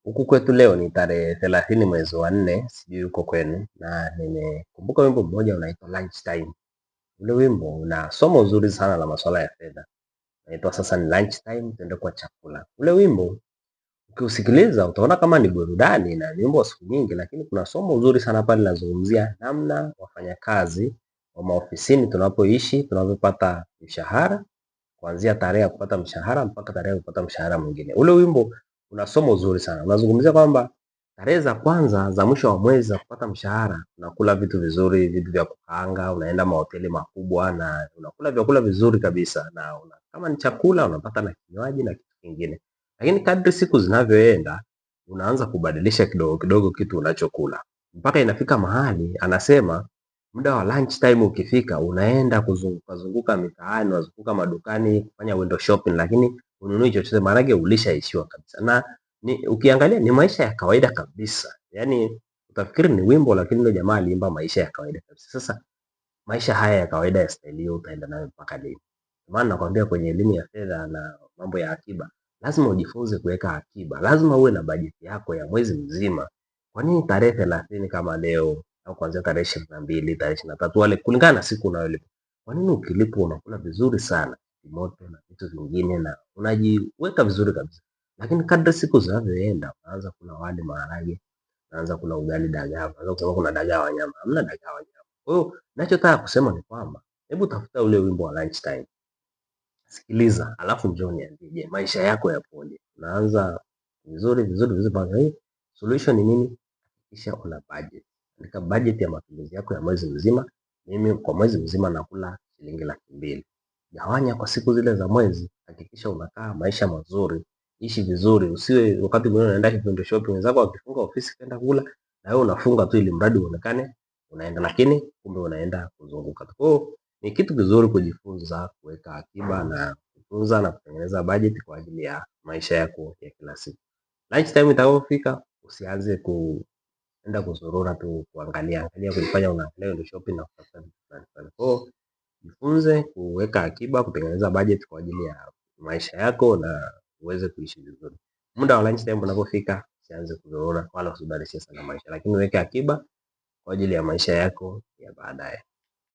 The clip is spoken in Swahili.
Huku kwetu leo ni tarehe 30 mwezi wa 4, sijui uko kwenu, na nimekumbuka wimbo mmoja unaitwa Lunch Time. Ule wimbo una somo zuri sana la masuala ya fedha. Unaitwa sasa ni lunch time, tuende kwa chakula. Ule wimbo ukiusikiliza utaona kama ni burudani na ni wimbo wa siku nyingi, lakini kuna somo zuri sana pale linazungumzia namna wafanyakazi wa maofisini tunapoishi, tunavyopata mshahara, kuanzia tarehe ya kupata mshahara mpaka tarehe ya kupata mshahara mwingine. Ule wimbo una somo zuri sana. Unazungumzia kwamba tarehe za kwanza za mwisho wa mwezi za kupata mshahara, unakula vitu vizuri, vitu vya kukaanga, unaenda mahoteli makubwa na unakula vyakula vizuri kabisa, na kama ni chakula unapata na kinywaji na kitu kingine. Lakini kadri siku zinavyoenda, unaanza kubadilisha kidogo kidogo kitu unachokula. Mpaka inafika mahali anasema muda wa lunch time ukifika, unaenda kuzunguka zunguka mitaani, unazunguka madukani kufanya window shopping, lakini ununui chochote, maanake ulishaishiwa kabisa. Na ukiangalia ni maisha ya kawaida kabisa, yaani utafikiri ni wimbo, lakini yule jamaa aliimba maisha ya kawaida kabisa. Sasa maisha haya ya kawaida ya staili hiyo utaenda nayo mpaka lini? Maana nakwambia kwenye elimu ya fedha na mambo ya akiba, lazima ujifunze kuweka akiba, lazima uwe na bajeti yako ya mwezi mzima. Kwa nini tarehe 30 kama leo, au kuanzia tarehe 22, tarehe 23, wale kulingana na siku unayolipa? Kwa nini ukilipwa unakula vizuri sana moto na vitu vingine na unajiweka vizuri kabisa, lakini kadri siku zinavyoenda unaanza kula wali maharage, unaanza kula ugali dagaa, unaanza kusema kuna dagaa wa nyama, hamna dagaa wa nyama. Kwa hiyo ninachotaka kusema ni kwamba hebu tafuta ule wimbo wa lunch time, sikiliza, alafu njoo niambie, je, maisha yako yapoje? Unaanza vizuri vizuri vizuri mpaka hii. Solution ni nini? Kisha una budget. Andika budget ya matumizi yako ya mwezi mzima. Mimi kwa mwezi mzima nakula shilingi 200,000. Gawanya kwa siku zile za mwezi, hakikisha unakaa maisha mazuri, ishi vizuri, usiwe wakati mwingine unaenda window shopping, wenzako wakifunga ofisi kwenda kula, na wewe unafunga tu ili mradi uonekane unaenda, lakini kumbe unaenda kuzunguka tu. Kwa hiyo ni kitu kizuri kujifunza kuweka akiba na kutunza na kutengeneza budget kwa ajili ya maisha yako ya kila siku. Lunch time itakapofika, usianze kuenda kuzurura tu kuangalia angalia kujifanya unaangalia window shopping na kutafuta vitu fulani fulani. Kwa hiyo jifunze kuweka akiba, kutengeneza budget kwa ajili ya maisha yako na uweze kuishi vizuri. Muda wa lunch time unapofika, usianze kuzurura wala usibadilishe sana maisha, lakini weka akiba kwa ajili ya maisha yako ya baadaye.